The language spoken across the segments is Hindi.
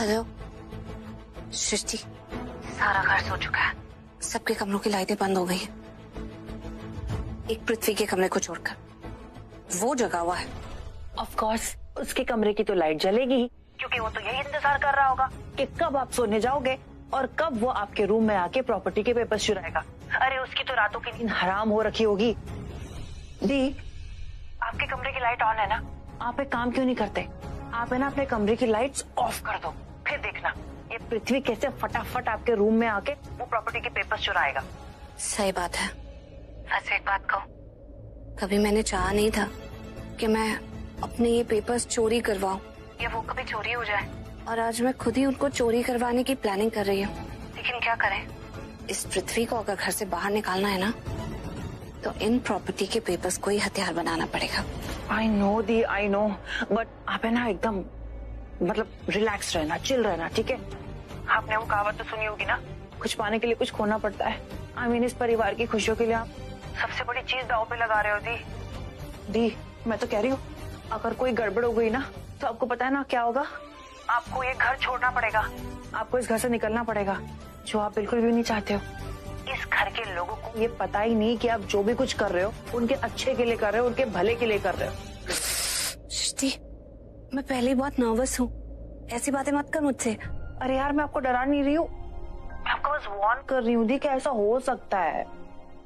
हेलो सृष्टि, सारा घर सो चुका है, सबके कमरों की लाइटें बंद हो गई हैं, एक पृथ्वी के कमरे को छोड़कर। वो जगा हुआ है। ऑफ कोर्स उसके कमरे की तो लाइट जलेगी, क्योंकि वो तो यही इंतजार कर रहा होगा कि कब आप सोने जाओगे और कब वो आपके रूम में आके प्रॉपर्टी के पेपर्स चुराएगा। अरे उसकी तो रातों की नींद हराम हो रखी होगी। दी, आपके कमरे की लाइट ऑन है ना? आप एक काम क्यों नहीं करते, आप है ना अपने कमरे की लाइट्स ऑफ कर दो, फिर देखना ये पृथ्वी कैसे फटाफट आपके रूम में आके वो प्रॉपर्टी के पेपर्स चुराएगा। सही बात है। वैसे एक बात कहूं, कभी मैंने चाहा नहीं था कि मैं अपने ये पेपर्स चोरी करवाऊं या वो कभी चोरी हो जाए, और आज मैं खुद ही उनको चोरी करवाने की प्लानिंग कर रही हूँ। लेकिन क्या करें, इस पृथ्वी को अगर घर से बाहर निकालना है ना, तो इन प्रॉपर्टी के पेपर्स को ही हथियार बनाना पड़ेगा। I know the, I know, but आप है ना एकदम मतलब रिलैक्स रहना, चिल रहना, ठीक है? आपने वो कहावत तो सुनी होगी ना, कुछ पाने के लिए कुछ खोना पड़ता है। आई मीन इस परिवार की खुशियों के लिए आप सबसे बड़ी चीज दांव पे लगा रहे हो। दी, मैं तो कह रही हूँ अगर कोई गड़बड़ हो गई ना तो आपको पता है ना क्या होगा? आपको ये घर छोड़ना पड़ेगा, आपको इस घर से निकलना पड़ेगा, जो आप बिल्कुल भी नहीं चाहते हो। इस घर के लोगों को ये पता ही नहीं कि आप जो भी कुछ कर रहे हो उनके अच्छे के लिए कर रहे हो, उनके भले के लिए कर रहे हो। सृष्टि, मैं पहले ही बहुत नर्वस हूँ, ऐसी बातें मत कर मुझसे। अरे यार, मैं आपको डरा नहीं रही हूँ, मैं आपको बस वार्न कर रही हूँ दी कि ऐसा हो सकता है।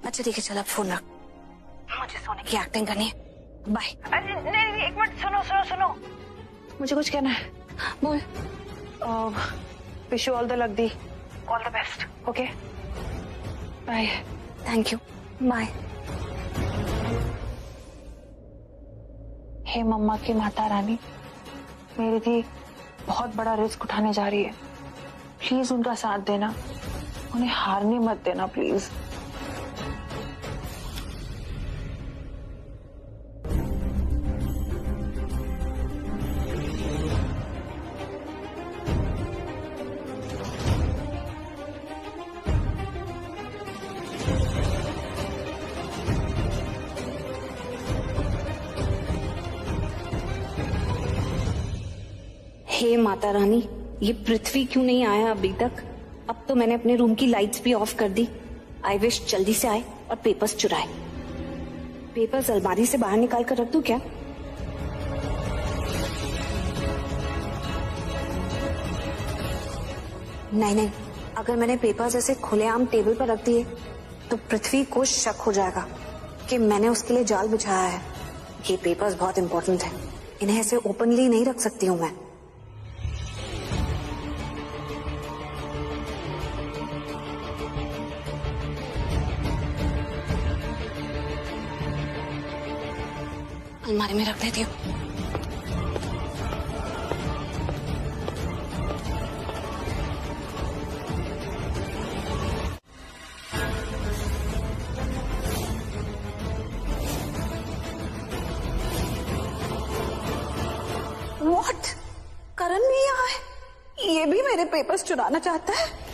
अच्छा ठीक है, चल अब फोन रख, मुझे सोने की एक्टिंग करनी है। बाय। अरे नहीं, एक मिनट, सुनो सुनो सुनो, मुझे कुछ कहना है। बोल। Wish you all the luck दी, all the best, okay bye. Thank you, bye. हे मम्मा की माता रानी, मेरी दी बहुत बड़ा रिस्क उठाने जा रही है, प्लीज उनका साथ देना, उन्हें हारने मत देना प्लीज। हे माता रानी, ये पृथ्वी क्यों नहीं आया अभी तक? अब तो मैंने अपने रूम की लाइट्स भी ऑफ कर दी। आई विश जल्दी से आए और पेपर्स चुराए। पेपर्स अलमारी से बाहर निकाल कर रख दूं क्या? नहीं, अगर मैंने पेपर्स ऐसे खुलेआम टेबल पर रख दिए तो पृथ्वी को शक हो जाएगा कि मैंने उसके लिए जाल बिछाया है। ये पेपर्स बहुत इंपॉर्टेंट है, इन्हें ऐसे ओपनली नहीं रख सकती हूँ मैं। अलमारी में रख देती हूँ। What? करण भी यहाँ है? ये भी मेरे पेपर्स चुराना चाहता है?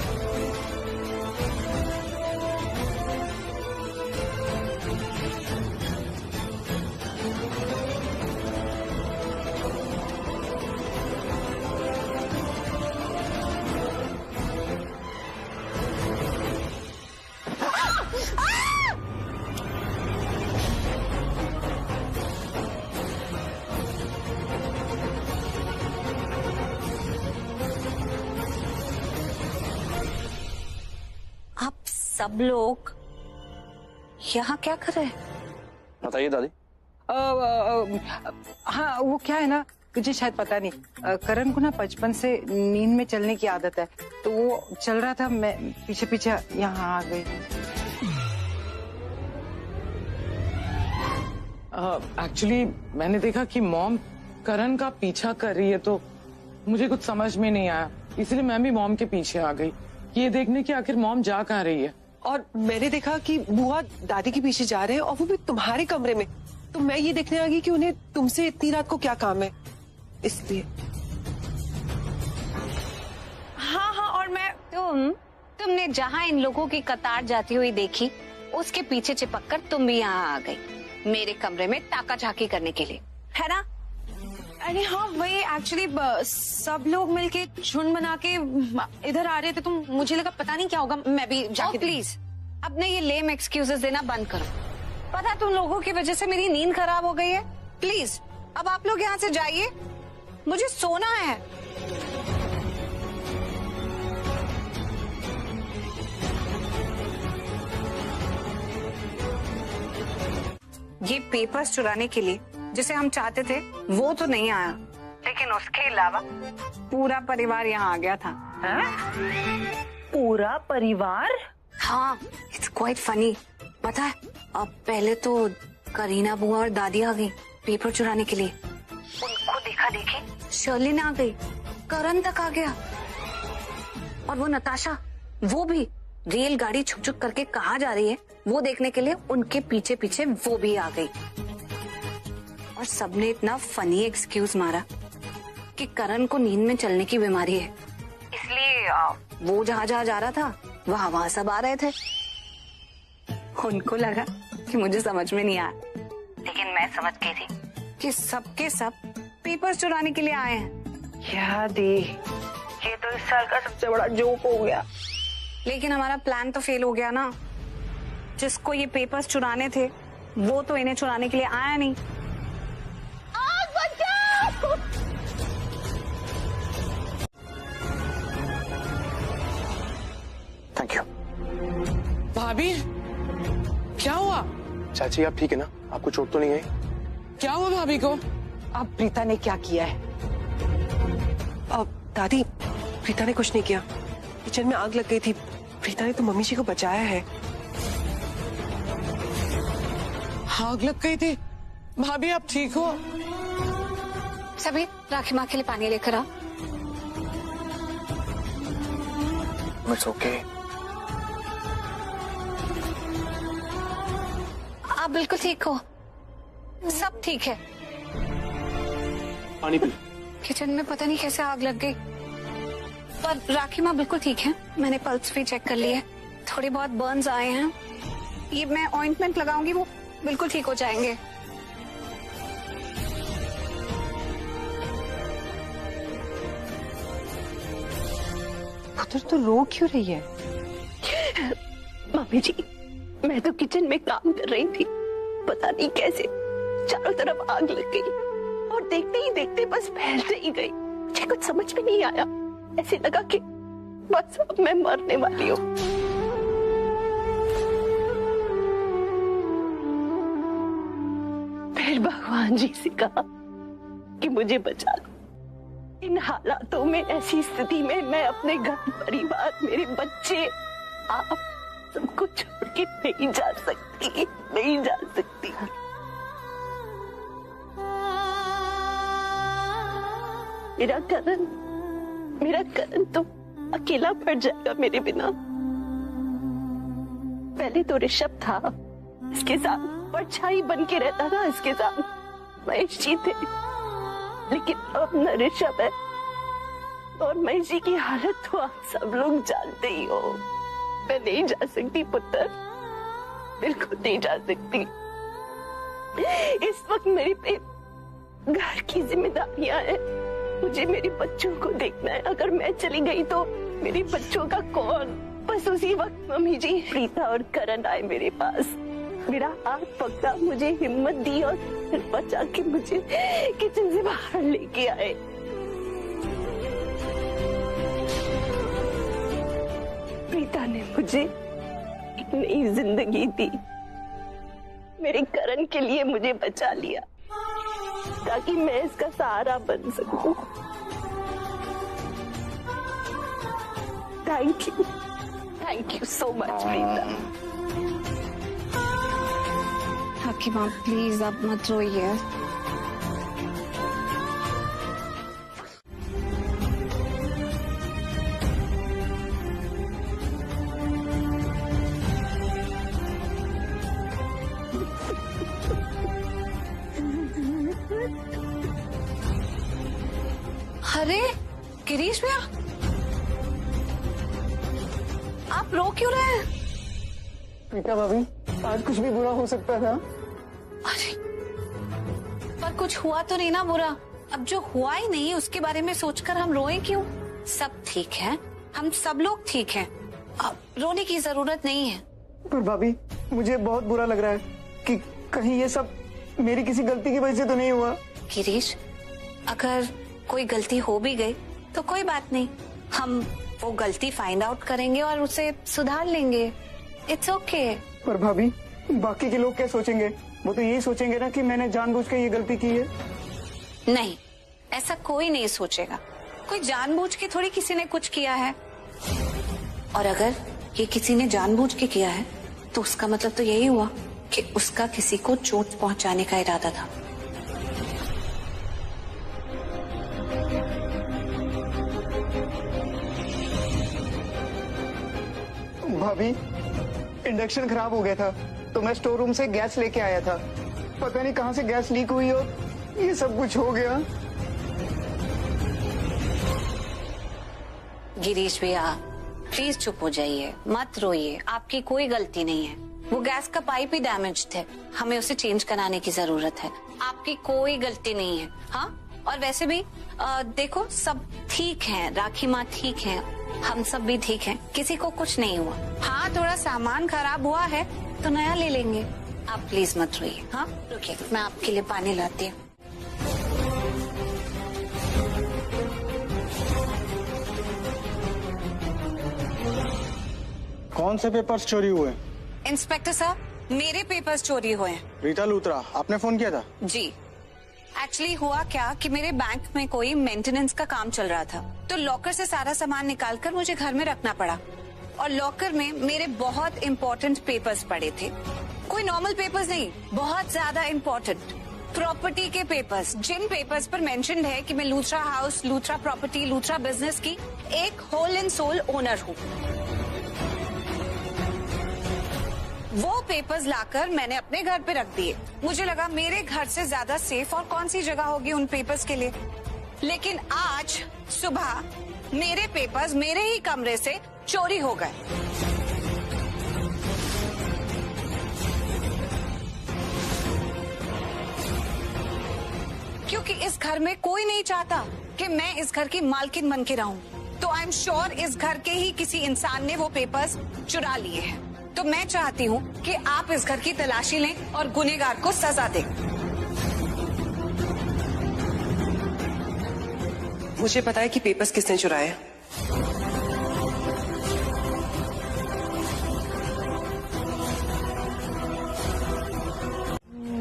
आप सब लोग यहाँ क्या कर रहे हैं? बताइए दादी। हाँ, वो क्या है ना, मुझे शायद पता नहीं, करण को ना बचपन से नींद में चलने की आदत है, तो वो चल रहा था, मैं पीछे पीछे यहाँ आ गई। एक्चुअली मैंने देखा कि मॉम करण का पीछा कर रही है, तो मुझे कुछ समझ में नहीं आया, इसलिए मैं भी मॉम के पीछे आ गई, ये देखने की आखिर मॉम जा कहाँ रही है। और मैंने देखा कि बुआ दादी के पीछे जा रहे हैं, और वो भी तुम्हारे कमरे में, तो मैं ये देखने आ गई कि उन्हें तुमसे इतनी रात को क्या काम है, इसलिए। हाँ, और मैं तुमने जहाँ इन लोगों की कतार जाती हुई देखी, उसके पीछे चिपक कर तुम भी यहाँ आ गई, मेरे कमरे में ताका झाकी करने के लिए, है ना? अरे हाँ वही एक्चुअली सब लोग मिलके झुंड बना के इधर आ रहे थे तो मुझे लगा पता नहीं क्या होगा, मैं भी जाके प्लीज अपने ये लेम एक्सक्यूजेस देना बंद करो। पता है तुम लोगों की वजह से मेरी नींद खराब हो गई है। प्लीज अब आप लोग यहाँ से जाइए, मुझे सोना है। ये पेपर्स चुराने के लिए जिसे हम चाहते थे वो तो नहीं आया, लेकिन उसके अलावा पूरा परिवार यहाँ आ गया था। पूरा परिवार? हाँ, इट्स क्वाइट फनी। पता है अब पहले तो करीना बुआ और दादी आ गई पेपर चुराने के लिए। उनको देखा देखी शर्लिन आ गई, करण तक आ गया, और वो नताशा वो भी रेलगाड़ी छुक छुक करके कहाँ जा रही है वो देखने के लिए उनके पीछे पीछे वो भी आ गई। और सबने इतना फनी एक्सक्यूज मारा कि करण को नींद में चलने की बीमारी है, इसलिए वो जहाँ जहाँ जा रहा था वहाँ सब आ रहे थे। उनको लगा कि मुझे समझ में नहीं आया, लेकिन मैं समझ गई थी कि सबके सब पेपर्स चुराने के लिए आए हैं। क्या दी, ये तो इस साल का सबसे बड़ा जोक हो गया। लेकिन हमारा प्लान तो फेल हो गया ना। जिसको ये पेपर्स चुराने थे वो तो इन्हें चुराने के लिए आया नहीं। Thank you. भाभी क्या हुआ? चाची आप ठीक है ना? आपको चोट तो नहीं आई? क्या हुआ भाभी को? अब प्रीता ने क्या किया है? अब दादी, प्रीता ने कुछ नहीं किया, किचन में आग लग गई थी, प्रीता ने तो मम्मी जी को बचाया है। आग लग गई थी? भाभी आप ठीक हो? सभी राखी माँ के लिए पानी लेकर आओ। It's okay. आप बिल्कुल ठीक हो, सब ठीक है। पानी पी। किचन में पता नहीं कैसे आग लग गई, पर राखी माँ बिल्कुल ठीक है। मैंने पल्स भी चेक कर ली है, थोड़ी बहुत बर्न्स आए हैं। ये मैं ऑइंटमेंट लगाऊंगी, वो बिल्कुल ठीक हो जाएंगे। पुत्र तो रो क्यों रही है? मम्मी जी, मैं तो किचन में काम कर रही थी, पता नहीं कैसे चारों तरफ आग लग गई और देखते ही देखते बस फैलते ही गई। मुझे कुछ समझ में नहीं आया, ऐसे लगा कि बस अब मैं मरने वाली हूँ। फिर भगवान जी से कहा कि मुझे बचा लो। इन हालातों में, ऐसी स्थिति में मैं अपने घर परिवार, मेरे बच्चे, आप सबको छोड़ के नहीं जा सकती, नहीं जा सकती। मेरा करण तो अकेला पड़ जाएगा मेरे बिना। पहले तो ऋषभ था, इसके साथ परछाई बन के रहता था, इसके साथ महेश जी थे, लेकिन अब न ऋषभ है और महेश जी की हालत तो आप सब लोग जानते ही हो। मैं नहीं जा सकती पुत्र, बिल्कुल नहीं जा सकती। इस वक्त मेरे पे घर की जिम्मेदारियां हैं, मुझे मेरे बच्चों को देखना है। अगर मैं चली गई तो मेरे बच्चों का कौन? बस उसी वक्त मम्मी जी प्रीता और करण आए मेरे पास, मेरा हाथ पकड़ा, मुझे हिम्मत दी और फिर बचा के मुझे किचन से बाहर लेके आए। प्रीता ने मुझे एक नई जिंदगी दी, मेरे करण के लिए मुझे बचा लिया ताकि मैं इसका सहारा बन सकूं। Thank you so much Preeta. Rakhi माँ प्लीज अब मत रोइए। अरे गिरीश भैया, आप रो क्यों रहे हैं? प्रीता भाभी, आज कुछ भी बुरा हो सकता था। अरे पर कुछ हुआ तो नहीं ना बुरा? अब जो हुआ ही नहीं उसके बारे में सोचकर हम रोए क्यों? सब ठीक है, हम सब लोग ठीक हैं। अब रोने की जरूरत नहीं है। पर भाभी मुझे बहुत बुरा लग रहा है कि कहीं ये सब मेरी किसी गलती की वजह से तो नहीं हुआ। गिरीश, अगर कोई गलती हो भी गई तो कोई बात नहीं, हम वो गलती फाइंड आउट करेंगे और उसे सुधार लेंगे। It's okay. पर भाभी बाकी के लोग क्या सोचेंगे? वो तो यही सोचेंगे ना कि मैंने जानबूझ के ये गलती की है। नहीं, ऐसा कोई नहीं सोचेगा। कोई जानबूझ के थोड़ी किसी ने कुछ किया है। और अगर ये किसी ने जानबूझ के किया है तो उसका मतलब तो यही हुआ कि उसका किसी को चोट पहुंचाने का इरादा था। भाभी इंडक्शन खराब हो गया था तो मैं स्टोर रूम से गैस लेके आया था। पता नहीं कहां से गैस लीक हुई और ये सब कुछ हो गया। गिरीश भैया, प्लीज चुप हो जाइए, मत रोइए। आपकी कोई गलती नहीं है। वो गैस का पाइप ही डैमेज थे, हमें उसे चेंज कराने की जरूरत है। आपकी कोई गलती नहीं है। हाँ, और वैसे भी देखो सब ठीक हैं, राखी माँ ठीक हैं, हम सब भी ठीक हैं, किसी को कुछ नहीं हुआ। हाँ, थोड़ा सामान खराब हुआ है तो नया ले लेंगे। आप प्लीज मत रोइए। हाँ, रुकिए, मैं आपके लिए पानी लाती हूँ। कौन से पेपर्स चोरी हुए? इंस्पेक्टर साहब, मेरे पेपर्स चोरी हुए हैं। रीता लूथरा, आपने फोन किया था? जी, एक्चुअली हुआ क्या कि मेरे बैंक में कोई मेंटेनेंस का काम चल रहा था, तो लॉकर से सारा सामान निकालकर मुझे घर में रखना पड़ा। और लॉकर में मेरे बहुत इम्पोर्टेंट पेपर्स पड़े थे। कोई नॉर्मल पेपर्स नहीं, बहुत ज्यादा इम्पोर्टेंट प्रॉपर्टी के पेपर्स, जिन पेपर्स पर मेंशन्ड है कि मैं Luthra house, Luthra property, Luthra business की एक होल एंड सोल ओनर हूँ। वो पेपर्स लाकर मैंने अपने घर पे रख दिए। मुझे लगा मेरे घर से ज्यादा सेफ और कौन सी जगह होगी उन पेपर्स के लिए। लेकिन आज सुबह मेरे पेपर्स मेरे ही कमरे से चोरी हो गए। क्योंकि इस घर में कोई नहीं चाहता कि मैं इस घर की मालकिन बन के रहूं, तो आई एम श्योर इस घर के ही किसी इंसान ने वो पेपर्स चुरा लिए हैं। तो मैं चाहती हूँ कि आप इस घर की तलाशी लें और गुनहगार को सजा दें। मुझे पता है कि पेपर्स किसने चुराए हैं।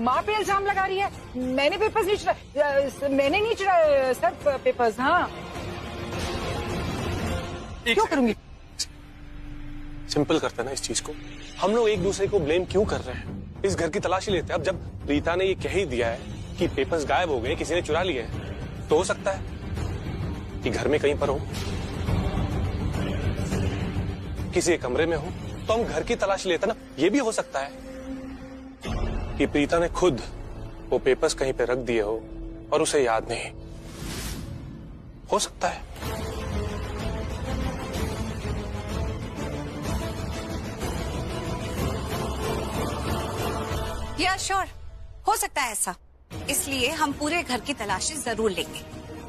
माँ पे इल्जाम लगा रही है। मैंने पेपर्स नहीं चुराए, मैंने नहीं चुराए सर पेपर्स। हाँ, क्यों करूंगी? सिंपल करते ना इस चीज को। हम लोग एक दूसरे को ब्लेम क्यों कर रहे हैं? इस घर की तलाशी लेते हैं। अब जब रीता ने ये कह ही दिया है कि पेपर्स गायब हो गए, किसी ने चुरा लिए हैं, तो हो सकता है कि घर में कहीं पर हो, किसी कमरे में हो, तो हम घर की तलाशी लेते ना। ये भी हो सकता है कि प्रीता ने खुद वो पेपर्स कहीं पे रख दिए हो और उसे याद नहीं। हो सकता है। या श्योर, हो सकता है ऐसा। इसलिए हम पूरे घर की तलाशी जरूर लेंगे।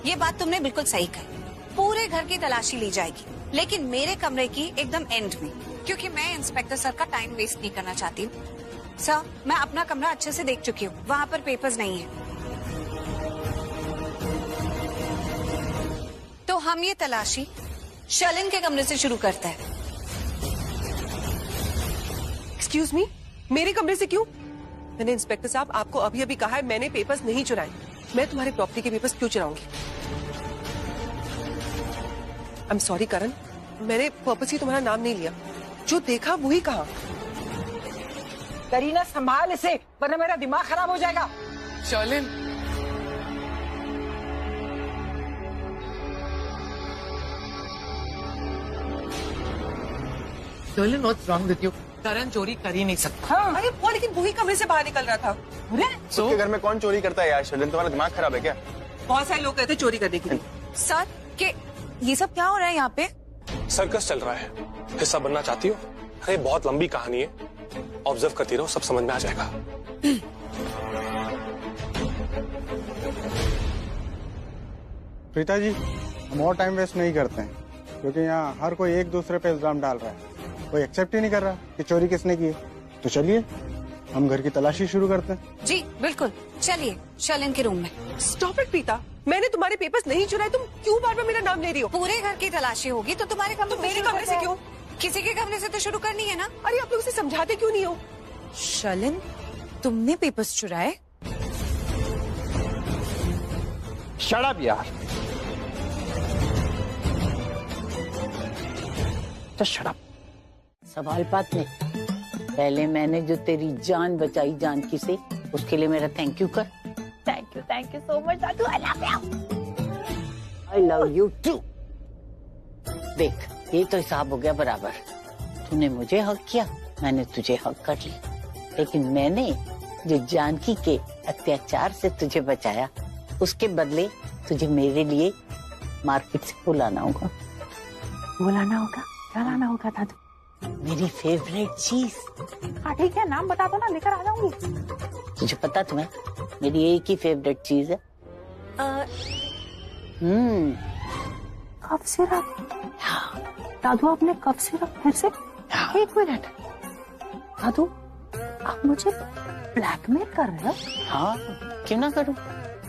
ये बात तुमने बिल्कुल सही कही। पूरे घर की तलाशी ली जाएगी, लेकिन मेरे कमरे की एकदम एंड में, क्योंकि मैं इंस्पेक्टर सर का टाइम वेस्ट नहीं करना चाहती हूँ। सर, मैं अपना कमरा अच्छे से देख चुकी हूँ, वहाँ पर पेपर्स नहीं है। तो हम ये तलाशी शलिन के कमरे से शुरू करते हैं। एक्सक्यूज मी, मेरे कमरे से क्यों? मैंने इंस्पेक्टर साहब आपको अभी अभी कहा है मैंने पेपर्स नहीं चुराए। मैं तुम्हारे प्रॉपर्टी के पेपर्स क्यों चुराऊंगी? आई एम सॉरी करण, मैंने पर्पसली तुम्हारा नाम नहीं लिया। जो देखा वही कहा। करीना, संभाल इसे वरना मेरा दिमाग खराब हो जाएगा। Sherlyn, Sherlyn, what's wrong with you? Karan चोरी कर ही नहीं सकता। हाँ, अरे वो लेकिन वही कमरे से बाहर निकल रहा था। So? उसके घर में कौन चोरी करता है यार? शर्लिन, तुम्हारा दिमाग खराब है क्या? बहुत सारे लोग कहते चोरी करने के लिए। सर, के ये सब क्या हो रहा है यहाँ पे? सर्कस चल रहा है। हिस्सा बनना चाहती हो? अरे बहुत लंबी कहानी है, ऑब्जर्व करती रहो, सब समझ में आ जाएगा। प्रीता जी, हम और टाइम वेस्ट नहीं करते हैं क्योंकि यहाँ हर कोई एक दूसरे पे इल्जाम डाल रहा है। कोई एक्सेप्ट ही नहीं कर रहा कि चोरी किसने की है। तो चलिए हम घर की तलाशी शुरू करते हैं। जी बिल्कुल, चलिए शर्लिन के रूम में। स्टॉप इट प्रीता, मैंने तुम्हारे पेपर्स नहीं चुराए, तुम क्यों बार बार मेरा नाम ले रही हो? पूरे घर की तलाशी होगी तो तुम्हारे कमरे तो मेरे कमरे से क्यों? किसी के कमरे से तो शुरू करनी है ना। अरे आप लोग इसे समझाते क्यों नहीं हो? शर्लिन, तुमने पेपर्स चुराए? शट अप यार। Just shut up. सवाल बात नहीं, पहले मैंने जो तेरी जान बचाई जानकी से, उसके लिए मेरा थैंक यू कर। थैंक यू सो मच दादू, I love you. I love you too. देख, ये तो हिसाब हो गया बराबर। तूने मुझे हक किया, मैंने तुझे हक कर लिया, लेकिन मैंने जो जानकी के अत्याचार से तुझे बचाया, उसके बदले तुझे मेरे लिए मार्केट से बुलाना होगा। बुलाना होगा? क्या लाना होगा दादू? मेरी फेवरेट चीज। हाँ ठीक है, नाम बता दो ना, लेकर आ जाऊंगी। तुझे पता तुम्हें मेरी एक ही फेवरेट चीज है। Cough syrup? दादू आपने कफ सिरप फिर से? एक मिनट दादू, आप मुझे ब्लैकमेल कर रहे हो? हाँ, क्यों ना करूं?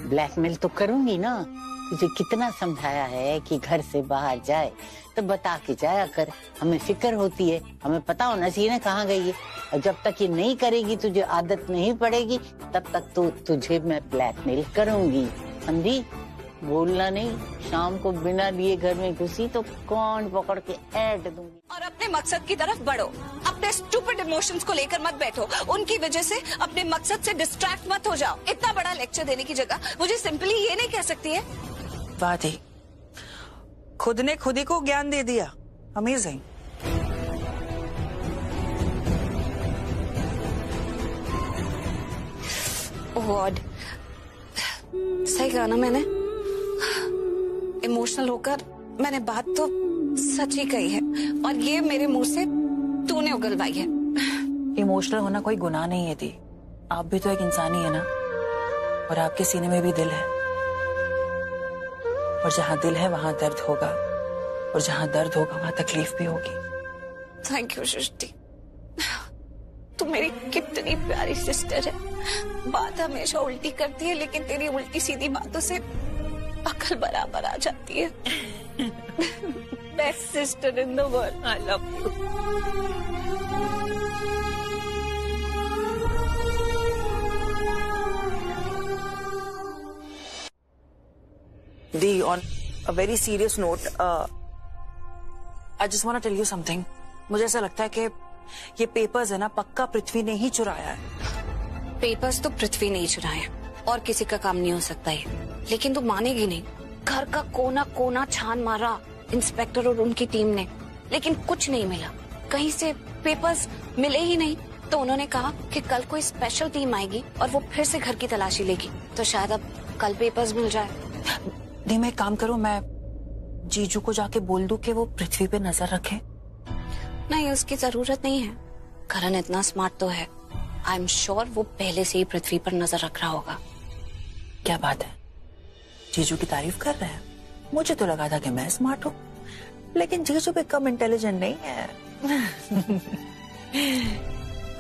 ब्लैकमेल तो करूंगी ना। तुझे कितना समझाया है कि घर से बाहर जाए तो बता के जाया कर, हमें फिक्र होती है, हमें पता होना चाहिए ना कहाँ गई है। और जब तक ये नहीं करेगी, तुझे आदत नहीं पड़ेगी, तब तक तो तुझे मैं ब्लैकमेल करूंगी, समझी? बोलना नहीं, शाम को बिना लिए घर में घुसी तो कौन पकड़ के ऐड दूंगी। और अपने मकसद की तरफ बढ़ो, अपने स्टूपिड इमोशंस को लेकर मत बैठो, उनकी वजह से अपने मकसद से डिस्ट्रैक्ट मत हो जाओ। इतना बड़ा लेक्चर देने की जगह मुझे सिंपली ये नहीं कह सकती है? बात ही खुद ने खुद ही को ज्ञान दे दिया। अमेजिंग। गॉड, सही कहा ना मैंने? इमोशनल होकर मैंने बात तो सच ही कही है, और ये मेरे मुंह से तूने उगलवाई है। इमोशनल होना कोई गुनाह नहीं है दी। आप भी तो एक इंसान ही है ना, और आपके सीने में भी दिल है, और जहाँ दिल है वहाँ दर्द होगा, और जहाँ दर्द होगा वहाँ तकलीफ भी होगी। थैंक यू सृष्टि, तू मेरी कितनी प्यारी सिस्टर है। बात हमेशा उल्टी करती है, लेकिन तेरी उल्टी सीधी बातों से अकल बराबर आ जाती है। Best sister in the world, I love you. दी, on a very serious note, I just want to tell you something. मुझे ऐसा लगता है कि ये पेपर्स है ना, पक्का पृथ्वी ने ही चुराया है। पेपर्स तो पृथ्वी नहीं चुराए, और किसी का काम नहीं हो सकता ये। लेकिन तू मानेगी नहीं, घर का कोना कोना छान मारा इंस्पेक्टर और उनकी टीम ने, लेकिन कुछ नहीं मिला। कहीं से पेपर्स मिले ही नहीं। तो उन्होंने कहा कि कल कोई स्पेशल टीम आएगी और वो फिर से घर की तलाशी लेगी, तो शायद अब कल पेपर्स मिल जाए। नहीं, मैं एक काम करूं, मैं जीजू को जाके बोल दूं कि वो पृथ्वी पे नजर रखे। नहीं, उसकी जरूरत नहीं है। करण इतना स्मार्ट तो है, आई एम श्योर वो पहले से ही पृथ्वी पर नजर रख रहा होगा। क्या बात है, जीजू की तारीफ कर रहे हैं? मुझे तो लगा था कि मैं स्मार्ट हूँ, लेकिन जीजू भी कम इंटेलिजेंट नहीं है।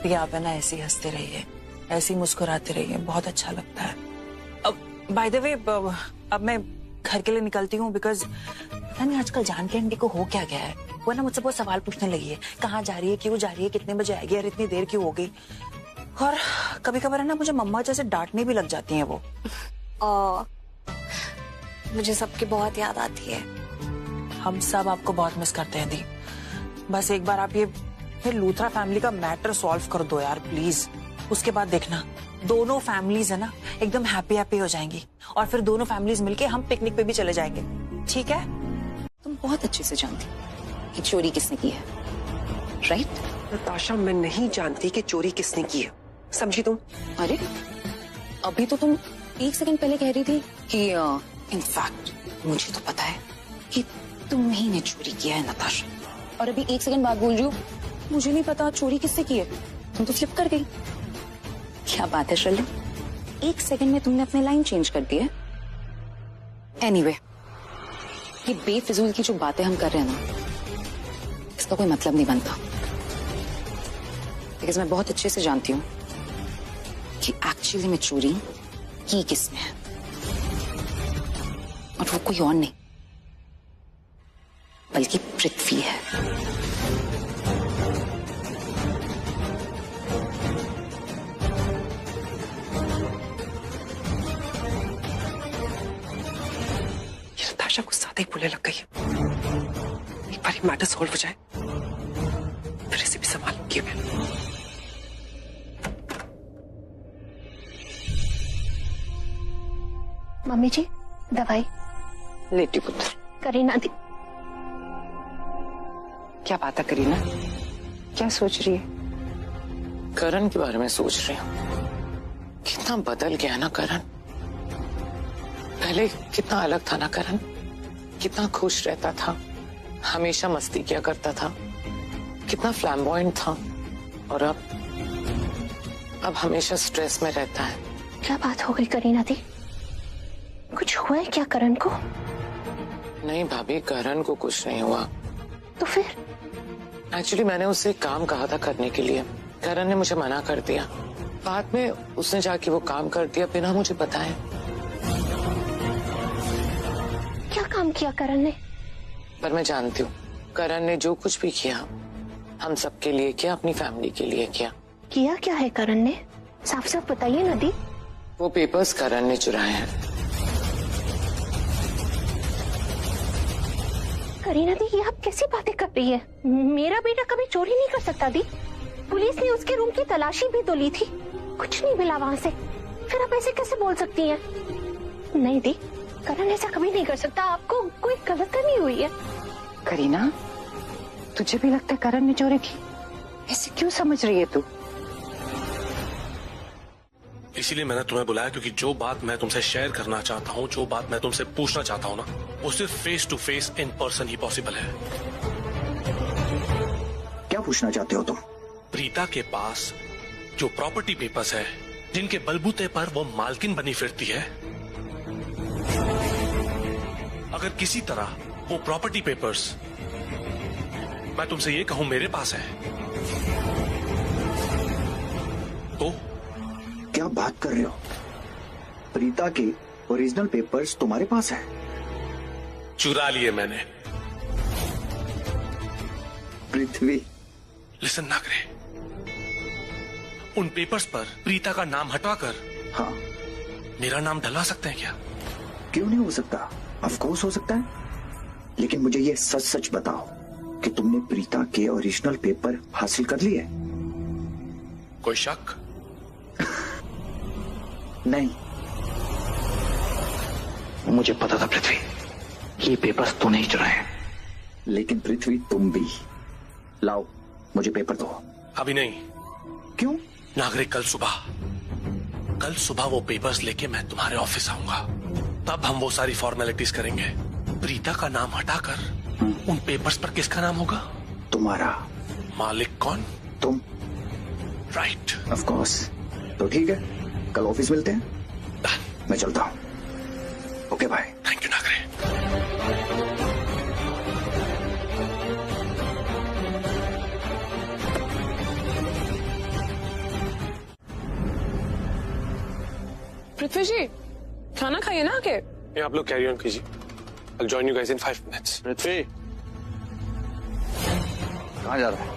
ये आप है ना, ऐसे हंसते रहिए, ऐसे मुस्कुराते रहिए, बहुत अच्छा लगता है। अब बाय द वे, अब मैं घर के लिए निकलती हूँ, बिकॉज पता नहीं आजकल जानकी आंटी को हो क्या गया है। वो ना मुझसे बहुत सवाल पूछने लगी है, कहाँ जा रही है, क्यों जा रही है, कितने बजे आएगी, और इतनी देर क्यों हो गई। और कभी कभार है ना, मुझे मम्मा जैसे डांटने भी लग जाती हैं वो। मुझे सबकी बहुत याद आती है। हम सब आपको बहुत मिस करते हैं दी। बस एक बार आप ये लूथरा फैमिली का मैटर सॉल्व कर दो यार प्लीज। उसके बाद देखना, दोनों फैमिलीज है ना एकदम हैप्पी हैप्पी हो जाएंगी, और फिर दोनों फैमिलीज मिलके हम पिकनिक पे भी चले जाएंगे, ठीक है? तुम बहुत अच्छे से जानती कि चोरी किसने की है, राइट? नताशा, मैं नहीं जानती कि चोरी किसने की है, समझी तुम? अरे अभी तो तुम 1 सेकंड पहले कह रही थी कि इनफैक्ट मुझे तो पता है कि तुम ही ने चोरी किया है नताशा, और अभी 1 सेकंड बाद बोल रही हो मुझे नहीं पता चोरी किससे की है। तुम तो फ्लिप कर गई। क्या बात है शर्लिन, 1 सेकंड में तुमने अपने लाइन चेंज कर दी है। एनीवे, ये बेफिजूल की जो बातें हम कर रहे हैं ना, इसका कोई मतलब नहीं बनता। बिकॉज मैं बहुत अच्छे से जानती हूँ कि एक्चुअली में चोरी की किसने है, और वो कोई और नहीं बल्कि पृथ्वी है। ये नताशा कुछ ज्यादा ही बोलने लग गई है। एक बार मैटर सॉल्व हो जाए फिर इसे भी संभालूंगी मैं। मम्मी जी दवाई। लेटी पुत्र। करीना दी। क्या बात है करीना, क्या सोच रही है? करण के बारे में सोच रही हूँ। कितना बदल गया ना करण। पहले कितना अलग था ना करण, कितना खुश रहता था, हमेशा मस्ती किया करता था, कितना फ्लैम्बॉयंट था, और अब हमेशा स्ट्रेस में रहता है। क्या बात हो गई करीना दी? कुछ हुआ है क्या करण को? नहीं भाभी, करण को कुछ नहीं हुआ। तो फिर? एक्चुअली मैंने उससे एक काम कहा था करने के लिए, करण ने मुझे मना कर दिया। बाद में उसने जाके वो काम कर दिया बिना मुझे बताए। क्या काम किया करण ने? पर मैं जानती हूँ करण ने जो कुछ भी किया हम सबके लिए किया, अपनी फैमिली के लिए किया। किया क्या है करण ने? साफ साफ बताइए ना दी। वो पेपर्स करण ने चुराए हैं। करीना दी, ये आप कैसी बातें कर रही है? मेरा बेटा कभी चोरी नहीं कर सकता दी। पुलिस ने उसके रूम की तलाशी भी तो ली थी, कुछ नहीं मिला वहाँ से। फिर आप ऐसे कैसे बोल सकती हैं? नहीं दी, करण ऐसा कभी नहीं कर सकता। आपको कोई गलतफहमी हुई है। करीना, तुझे भी लगता है करण ने चोरी की? ऐसे क्यों समझ रही है तू? इसीलिए मैंने तुम्हें बुलाया क्योंकि जो बात मैं तुमसे शेयर करना चाहता हूँ, जो बात मैं तुमसे पूछना चाहता हूँ ना, वो सिर्फ face to face in person ही पॉसिबल है। क्या पूछना चाहते हो तुम? प्रीता के पास जो प्रॉपर्टी पेपर्स है जिनके बलबूते पर वो मालकिन बनी फिरती है, अगर किसी तरह वो प्रॉपर्टी पेपर्स मैं तुमसे ये कहूं मेरे पास है तो? क्या बात कर रहे हो? प्रीता के ओरिजिनल पेपर्स तुम्हारे पास है? चुरा लिए मैंने। पृथ्वी, लिसन ना करे, उन पेपर्स पर प्रीता का नाम हटवाकर हाँ, मेरा नाम डलवा सकते हैं क्या? क्यों नहीं हो सकता? ऑफ कोर्स हो सकता है, लेकिन मुझे ये सच सच बताओ कि तुमने प्रीता के ओरिजिनल पेपर हासिल कर लिए? कोई शक? नहीं, मुझे पता था पृथ्वी, ये पेपर्स तूने ही चुराए हैं। लेकिन पृथ्वी तुम भी। लाओ मुझे पेपर दो। अभी नहीं। क्यों? नागरिक, कल सुबह वो पेपर्स लेके मैं तुम्हारे ऑफिस आऊंगा, तब हम वो सारी फॉर्मेलिटीज करेंगे। प्रीता का नाम हटाकर उन पेपर्स पर किसका नाम होगा? तुम्हारा। मालिक कौन? तुम। राइट। Of course. तो ठीक है, कल ऑफिस मिलते हैं। मैं चलता हूँ। Okay bye. Thank you Nagare. पृथ्वी जी, खाना खाइए ना आके। ये आप लोग कैरी ऑन कीजिए। I'll join you guys in 5 minutes. पृथ्वी, कहाँ जा रहा है?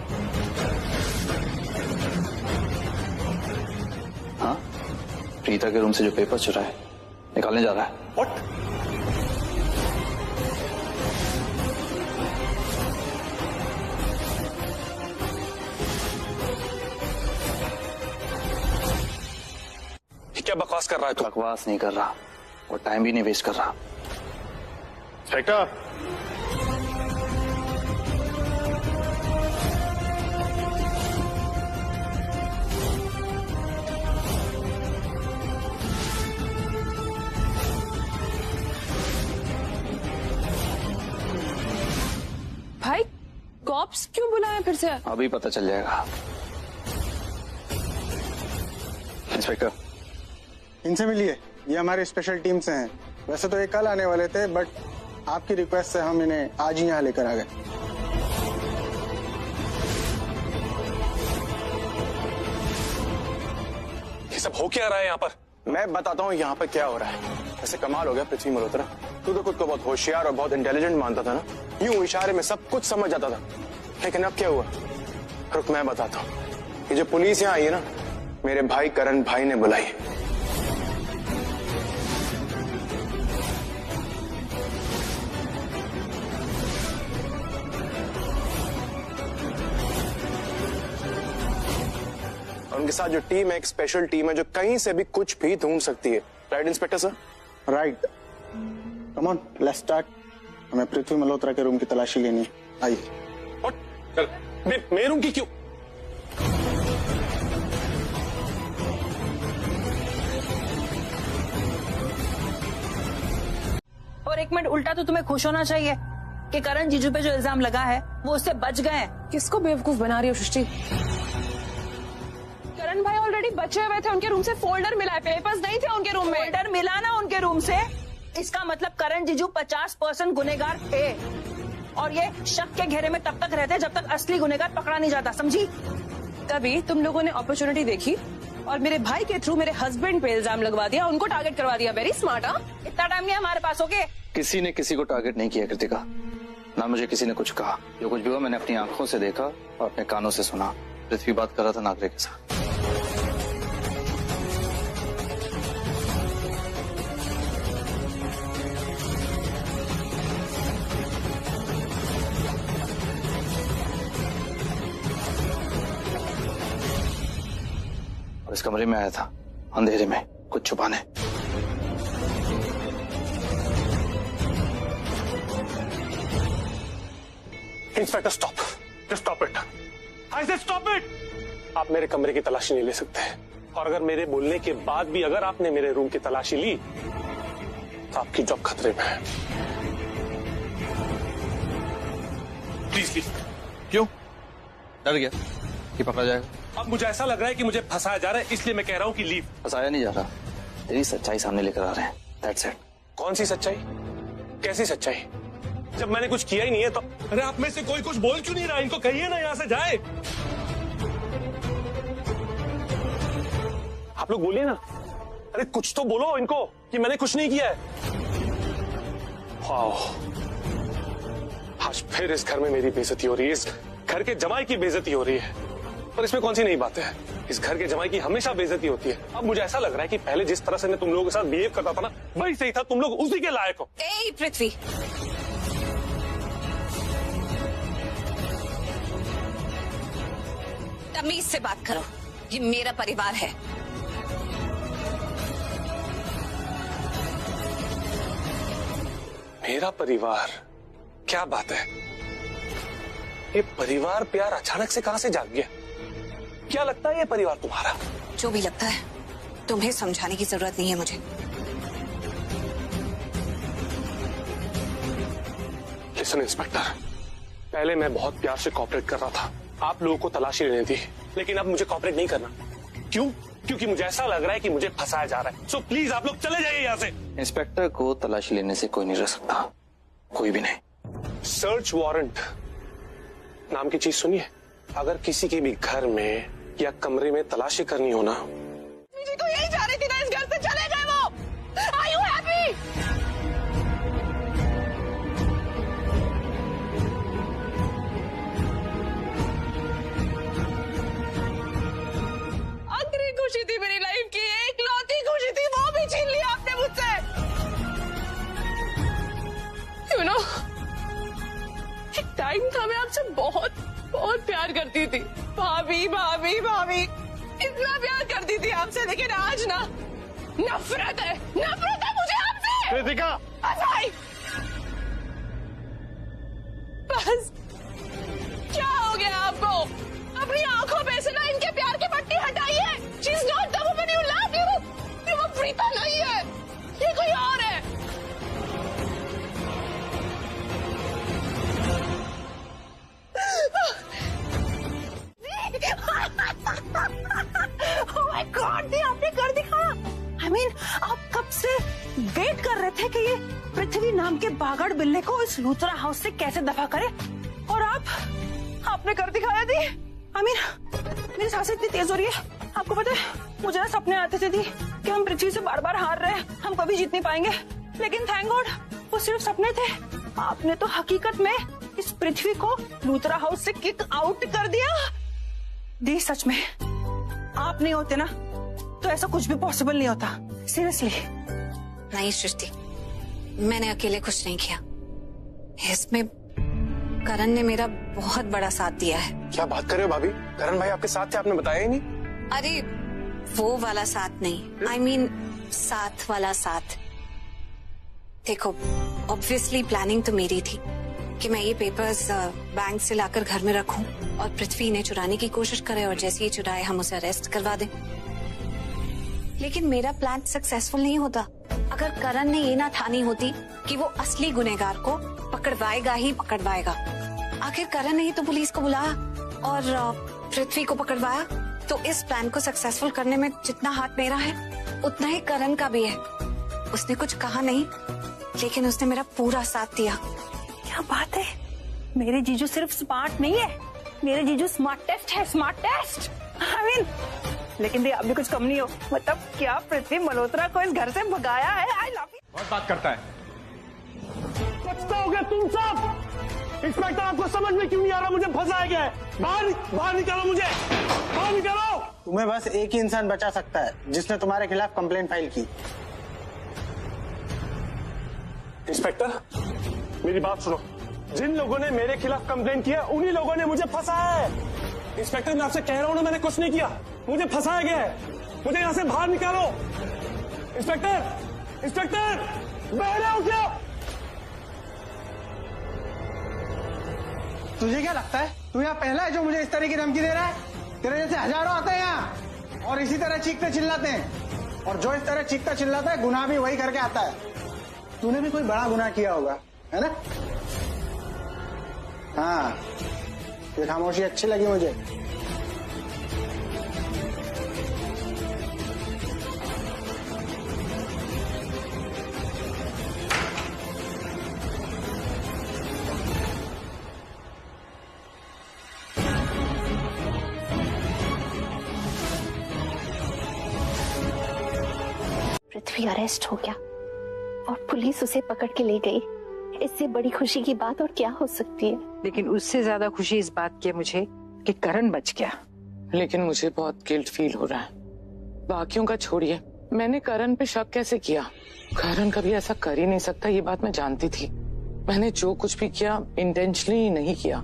हाँ, प्रीता के रूम से जो पेपर चुराए निकालने जा रहा है। What? क्या बकवास कर रहा है तू? बकवास नहीं कर रहा और टाइम भी नहीं वेस्ट कर रहा। सेक्टर, भाई कॉप्स क्यों बुलाया फिर से? अभी पता चल जाएगा। इंस्पेक्टर, इनसे मिलिए, ये हमारे स्पेशल टीम से हैं। वैसे तो ये कल आने वाले थे, बट आपकी रिक्वेस्ट से हम इन्हें आज ही यहाँ लेकर आ गए। ये सब हो क्या रहा है यहाँ पर? मैं बताता हूँ यहाँ पर क्या हो रहा है। ऐसे कमाल हो गया पृथ्वी मल्होत्रा, तू तो खुद को बहुत होशियार और बहुत इंटेलिजेंट मानता था ना, यूं इशारे में सब कुछ समझ जाता था। लेकिन अब क्या हुआ, रुक मैं बताता हूँ। ये जो पुलिस यहाँ आई है ना, मेरे भाई करण भाई ने बुलाई है। और उनके साथ जो टीम है, एक स्पेशल टीम है जो कहीं से भी कुछ भी ढूंढ सकती है। Right inspector sir? Right, come on let's start. हमें पृथ्वी मल्होत्रा के रूम की तलाशी लेनी है, आइए। चल, मेरे रूम की क्यों? और एक मिनट, उल्टा तो तुम्हें खुश होना चाहिए कि करण जीजू पे जो इल्जाम लगा है वो उससे बच गए हैं। किसको बेवकूफ बना रही हो सृष्टि? करण भाई ऑलरेडी बचे हुए थे, उनके रूम से फोल्डर मिला है, पेपर्स नहीं थे उनके रूम में। फोल्डर मिला ना उनके रूम से, इसका मतलब करण जीजू 50% गुनेगार थे और ये शक के घेरे में तब तक रहते जब तक असली गुनेगार पकड़ा नहीं जाता, समझी? तभी तुम लोगों ने अपॉर्चुनिटी देखी और मेरे भाई के थ्रू मेरे हस्बैंड पे इल्जाम लगवा दिया, उनको टारगेट करवा दिया। Very smart. हाँ, इतना टाइम नहीं हमारे पास, ओके? किसी ने किसी को टारगेट नहीं किया कृतिका, ना मुझे किसी ने कुछ कहा। जो कुछ भी हुआ मैंने अपनी आंखों से देखा और अपने कानों से सुना। पृथ्वी बात कर रहा था नागरे के साथ। और इस कमरे में आया था अंधेरे में कुछ छुपाने। Inspector stop, just stop it. I say stop it. आप मेरे कमरे की तलाशी नहीं ले सकते, और अगर मेरे बोलने के बाद भी अगर आपने मेरे रूम की तलाशी ली तो आपकी जॉब खतरे में है। Please leave. क्यों? डर गया कि पकड़ा जाएगा? अब मुझे ऐसा लग रहा है कि मुझे फंसाया जा रहा है, इसलिए मैं कह रहा हूं कि लीव। फंसाया नहीं जा रहा, तेरी सच्चाई सामने लेकर आ रहे हैं, दैट्स इट। कौन सी सच्चाई? कैसी सच्चाई? जब मैंने कुछ किया ही नहीं है तो। अरे आप में से कोई कुछ बोल क्यों नहीं रहा? इनको कहिए ना यहाँ से जाए। आप लोग बोलिए ना, अरे कुछ तो बोलो इनको कि मैंने कुछ नहीं किया है। आज फिर इस घर में मेरी बेइज्जती हो रही है, इस घर के जमाई की बेइज्जती हो रही है। और इसमें कौन सी नई बात है? इस घर के जमाई की हमेशा बेइज्जती होती है। अब मुझे ऐसा लग रहा है कि पहले जिस तरह से मैं तुम लोगों के साथ बिहेव करता था ना, वही सही था। तुम लोग उसी के लायक हो। ए पृथ्वी, तमीज से बात करो, ये मेरा परिवार है। मेरा परिवार? क्या बात है, ये परिवार प्यार अचानक से कहां से जाग गया? क्या लगता है ये परिवार तुम्हारा? जो भी लगता है, तुम्हें समझाने की जरूरत नहीं है मुझे। लिसन इंस्पेक्टर, पहले मैं बहुत प्यार से कॉपरेट कर रहा था, आप लोगों को तलाशी लेने दी, लेकिन अब मुझे कॉपरेट नहीं करना। क्यों? क्योंकि मुझे ऐसा लग रहा है कि मुझे फंसाया जा रहा है। सो प्लीज आप लोग चले जाइए यहाँ से। इंस्पेक्टर को तलाशी लेने से कोई नहीं रह सकता, कोई भी नहीं। सर्च वारंट नाम की चीज सुनिए। अगर किसी के भी घर में या कमरे में तलाशी करनी हो ना, मुझे तो यही चाह रही थी ना, इस घर से चले जाए वो। Are you happy? आखिरी खुशी थी मेरी लाइफ की, एकलौती खुशी थी, वो भी छीन लिया आपने मुझसे। You know, एक टाइम था मैं आपसे बहुत बहुत प्यार करती थी, भाभी भाभी भाभी, इतना प्यार करती थी आपसे, लेकिन आज ना नफरत है मुझे आपसे। कृतिका, बस क्या हो गया आपको? अपनी आंखों पे से ना इनके प्यार की पट्टी हटाइए। She is not the woman you love, ये वो प्रीता नहीं है, ये कोई और है। Oh my God, आपने कर दिखाया। I mean, आप कब से वेट कर रहे थे कि ये पृथ्वी नाम के बागड़ बिल्ले को इस लूथरा हाउस से कैसे दफा करे, और आपने कर दिखाया दी। आमीर, मेरी सांसें इतनी तेज हो रही है, आपको पता है मुझे ना सपने आते थे दी कि हम पृथ्वी से बार बार हार रहे हैं, हम कभी जीत नहीं पाएंगे, लेकिन थैंक गॉड वो सिर्फ सपने थे। आपने तो हकीकत में इस पृथ्वी को लूथरा हाउस से किक आउट कर दिया। दी सच में आप नहीं होते ना तो ऐसा कुछ भी पॉसिबल नहीं होता, सीरियसली। नहीं सृष्टि, मैंने अकेले कुछ नहीं किया, इसमें करण ने मेरा बहुत बड़ा साथ दिया है। क्या बात कर रहे हो भाभी? करण भाई आपके साथ थे, आपने बताया ही नहीं। अरे वो वाला साथ नहीं, I mean साथ वाला साथ। देखो ऑब्वियसली प्लानिंग तो मेरी थी कि मैं ये पेपर्स बैंक से लाकर घर में रखूं और पृथ्वी इन्हें चुराने की कोशिश करे, और जैसे ही चुराए हम उसे अरेस्ट करवा दें। लेकिन मेरा प्लान सक्सेसफुल नहीं होता अगर करण ने ये ना ठानी होती कि वो असली गुनहगार को पकड़वाएगा ही पकड़वाएगा। आखिर करण ने ही तो पुलिस को बुलाया और पृथ्वी को पकड़वाया, तो इस प्लान को सक्सेसफुल करने में जितना हाथ मेरा है उतना ही करण का भी है। उसने कुछ कहा नहीं, लेकिन उसने मेरा पूरा साथ दिया। क्या बात है, मेरे जीजू सिर्फ स्मार्ट नहीं है, मेरे जीजू स्मार्टेस्ट है, स्मार्टेस्ट। I mean, लेकिन दे अभी कुछ कम नहीं हो। मतलब क्या पृथ्वी मल्होत्रा को इस घर से भगाया है। आई लव यू। बहुत बात करता है। पछता हो गया तुम सब। इंस्पेक्टर आपको समझ में क्यों नहीं आ रहा? मुझे फंसाया गया है। बाहर निकालो मुझे, बाहर निकालो। तुम्हें बस एक ही इंसान बचा सकता है जिसने तुम्हारे खिलाफ कंप्लेंट फाइल की। इंस्पेक्टर मेरी बात सुनो, जिन लोगों ने मेरे खिलाफ कंप्लेंट किया उन्हीं लोगों ने मुझे फंसाया है। इंस्पेक्टर मैं आपसे कह रहा हूं ना, मैंने कुछ नहीं किया, मुझे फंसाया गया है। मुझे यहाँ से बाहर निकालो। इंस्पेक्टर बाहर आओ। क्या तुझे क्या लगता है तू यहाँ पहला है जो मुझे इस तरह की धमकी दे रहा है? तेरे जैसे हजारों आते हैं यहाँ और इसी तरह चीखते चिल्लाते हैं, और जो इस तरह चीखता चिल्लाता है गुनाह भी वही करके आता है। तूने भी कोई बड़ा गुनाह किया होगा, है ना? हाँ, ये खामोशी अच्छी लगी मुझे। पृथ्वी अरेस्ट हो गया और पुलिस उसे पकड़ के ले गई। इससे बड़ी खुशी की बात और क्या हो सकती है। लेकिन उससे ज्यादा खुशी इस बात की है मुझे कि करण बच गया। लेकिन मुझे बहुत गिल्ट फील हो रहा है। बाकियों का छोड़िए, मैंने करण पे शक कैसे किया? करण कभी ऐसा कर ही नहीं सकता, ये बात मैं जानती थी। मैंने जो कुछ भी किया इंटेंशनली नहीं किया।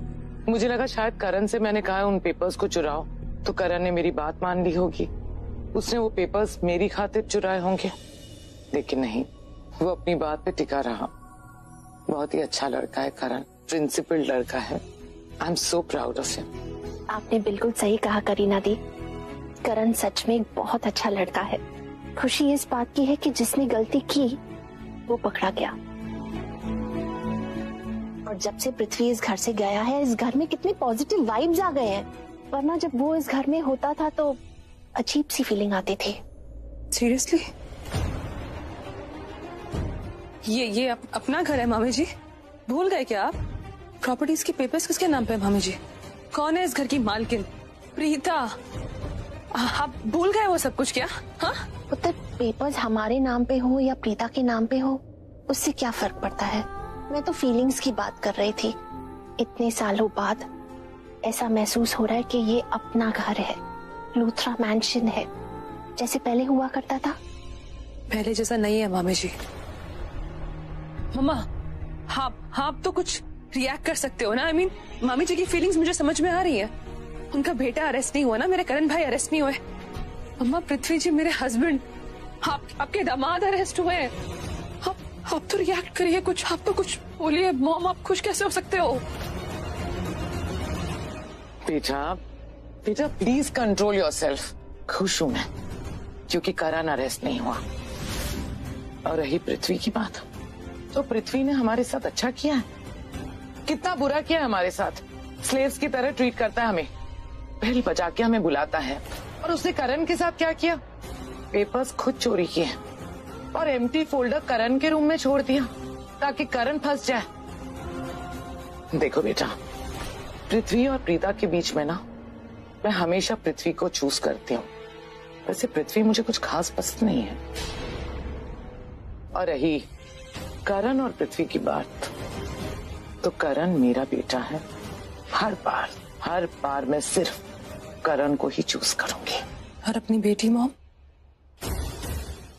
मुझे लगा शायद करण से मैंने कहा उन पेपर्स को चुराओ तो करण ने मेरी बात मान ली होगी, उसने वो पेपर्स मेरी खातिर चुराए होंगे। लेकिन नहीं, वो अपनी बात पे टिका रहा। बहुत ही अच्छा लड़का है करण, प्रिंसिपल लड़का है। I am so proud of him. आपने बिल्कुल सही कहा करीना दी, करण सच में एक बहुत अच्छा लड़का है। खुशी इस बात की है कि जिसने गलती की वो पकड़ा गया। और जब से पृथ्वी इस घर से गया है, इस घर में कितने पॉजिटिव वाइब्स आ गए हैं, वरना जब वो इस घर में होता था तो अजीब सी फीलिंग आती थी। सीरियसली? ये अपना घर है मामी जी? भूल गए क्या आप? प्रॉपर्टीज के पेपर्स किसके नाम पे है मामी जी? कौन है इस घर की मालकिन? प्रीता। आप भूल गए वो सब कुछ क्या? हाँ, पुत्र, पेपर्स हमारे नाम पे हो या प्रीता के नाम पे हो उससे क्या फर्क पड़ता है। मैं तो फीलिंग्स की बात कर रही थी। इतने सालों बाद ऐसा महसूस हो रहा है कि ये अपना घर है, लूथरा मैंशन है, जैसे पहले हुआ करता था। पहले जैसा नहीं है मामी जी। मम्मा, आप तो कुछ रिएक्ट कर सकते हो ना? I mean, मामी जी की फीलिंग्स मुझे समझ में आ रही है। उनका बेटा अरेस्ट नहीं हुआ ना, मेरे करण भाई अरेस्ट नहीं हुए। मम्मा, पृथ्वी जी मेरे हस्बैंड, आपके दामाद अरेस्ट हुए। आप तो रिएक्ट करिए कुछ, आप तो कुछ बोलिए। मॉम, आप खुश कैसे हो सकते हो? बेटा प्लीज कंट्रोल योरसेल्फ। खुश हूं मैं क्योंकि करण अरेस्ट नहीं हुआ। और रही पृथ्वी की बात, तो पृथ्वी ने हमारे साथ अच्छा किया है, कितना बुरा किया है हमारे साथ। स्लेव्स की तरह ट्रीट करता है हमें, बेल बजा के हमें बुलाता है। और उसने करण के साथ क्या किया? पेपर्स खुद चोरी किए। और एम्प्टी फोल्डर करण के रूम में छोड़ दिया ताकि करण फंस जाए। देखो बेटा, पृथ्वी और प्रीता के बीच में ना मैं हमेशा पृथ्वी को चूज करती हूँ। वैसे पृथ्वी मुझे कुछ खास पसंद नहीं है। और रही करण और पृथ्वी की बात, तो करण मेरा बेटा है। हर बार मैं सिर्फ करण को ही चूज करूंगी। और अपनी बेटी मॉम,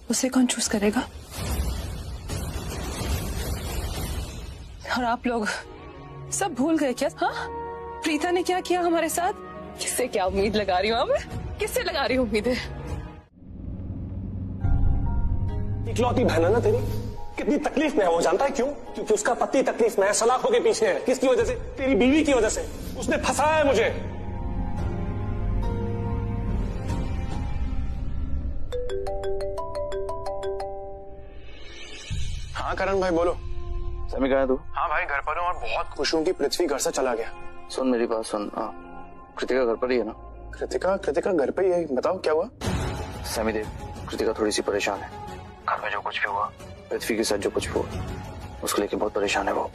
उसे कौन चूज करेगा? और आप लोग सब भूल गए क्या? हाँ, प्रीता ने क्या किया हमारे साथ? किससे क्या उम्मीद लगा रही हूँ अब? किससे लगा रही हूँ उम्मीदें? इकलौती बहन है ना तेरी, कितनी तकलीफ में है वो जानता है क्यों? क्योंकि उसका पति तकलीफ में है, सलाखों के पीछे है। किसकी वजह से? तेरी बीवी की वजह से। उसने फंसाया है मुझे। हाँ करण भाई बोलो। समी कहाँ है तू? हाँ भाई घर पर हूँ और बहुत खुश हूँ कि पृथ्वी घर से चला गया। सुन मेरी बात सुन। कृतिका घर पर ही है ना? कृतिका घर पे ही है। बताओ क्या हुआ? समी देव, कृतिका थोड़ी सी परेशान है। घर में जो कुछ भी हुआ, पृथ्वी के साथ जो कुछ भी हुआ, उसको लेके बहुत परेशान है वो।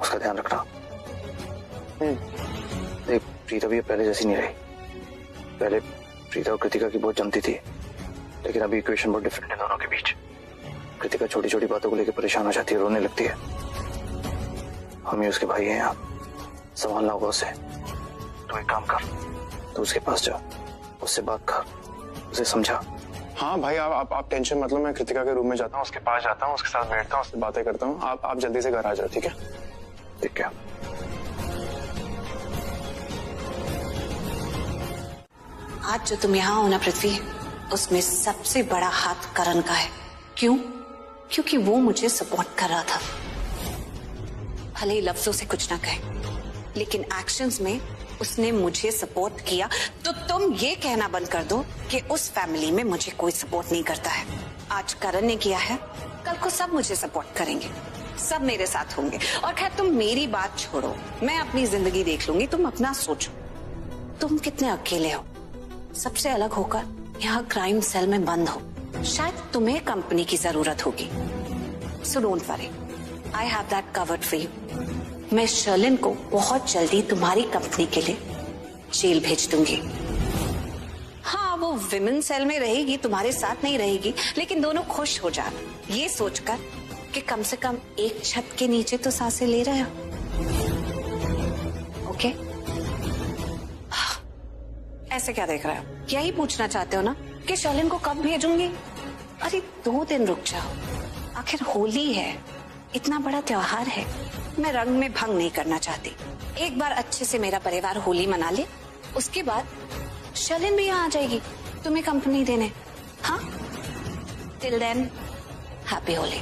उसका ध्यान रखना। देख, प्रीता भी पहले जैसी नहीं रही। पहले प्रीता और कृतिका की बहुत जमती थी, लेकिन अभी इक्वेशन बहुत डिफरेंट है दोनों के बीच। कृतिका छोटी छोटी बातों को लेकर परेशान हो जाती है, रोने लगती है। हम ही उसके भाई हैं यहाँ, संभालना होगा उसे। तो एक काम कर, तो उसके पास जा, उससे बात कर, उसे समझा। हाँ भाई आप टेंशन मतलब, मैं कृतिका के रूम में जाता हूँ, उसके पास जाता हूँ, उसके साथ बैठता हूँ, उससे बातें करता हूँ। आप जल्दी से घर आ जाओ, ठीक है? ठीक है। आज जो तुम यहाँ हो ना पृथ्वी, उसमें सबसे बड़ा हाथ करण का है। क्यों? क्योंकि वो मुझे सपोर्ट कर रहा था। भले ही लफ्जों से कुछ ना कहे, लेकिन एक्शंस में उसने मुझे सपोर्ट किया। तो तुम ये कहना बंद कर दो कि उस फैमिली में मुझे कोई सपोर्ट नहीं करता है। आज करण ने किया है, कल को सब मुझे सपोर्ट करेंगे, सब मेरे साथ होंगे। और खैर तुम मेरी बात छोड़ो, मैं अपनी जिंदगी देख लूंगी, तुम अपना सोचो। तुम कितने अकेले हो, सबसे अलग होकर यहाँ क्राइम सेल में बंद हो। शायद तुम्हें कंपनी की जरूरत होगी। So don't worry, I have that covered for you. मैं शर्लिन को बहुत जल्दी तुम्हारी कंपनी के लिए जेल भेज दूंगी। हाँ, वो विमेन सेल में रहेगी, तुम्हारे साथ नहीं रहेगी, लेकिन दोनों खुश हो जाना ये सोचकर कि कम से कम एक छत के नीचे तो सांसें ले रहे हो। ओके? ऐसे क्या देख रहे हो? क्या ही पूछना चाहते हो ना कि शर्लिन को कब भेजूंगी? अरे 2 दिन रुक जाओ, आखिर होली है, इतना बड़ा त्योहार है। मैं रंग में भंग नहीं करना चाहती। एक बार अच्छे से मेरा परिवार होली मना ले, उसके बाद शर्लिन भी यहाँ आ जाएगी तुम्हें कंपनी देने। हाँ, टिल देन हैप्पी होली।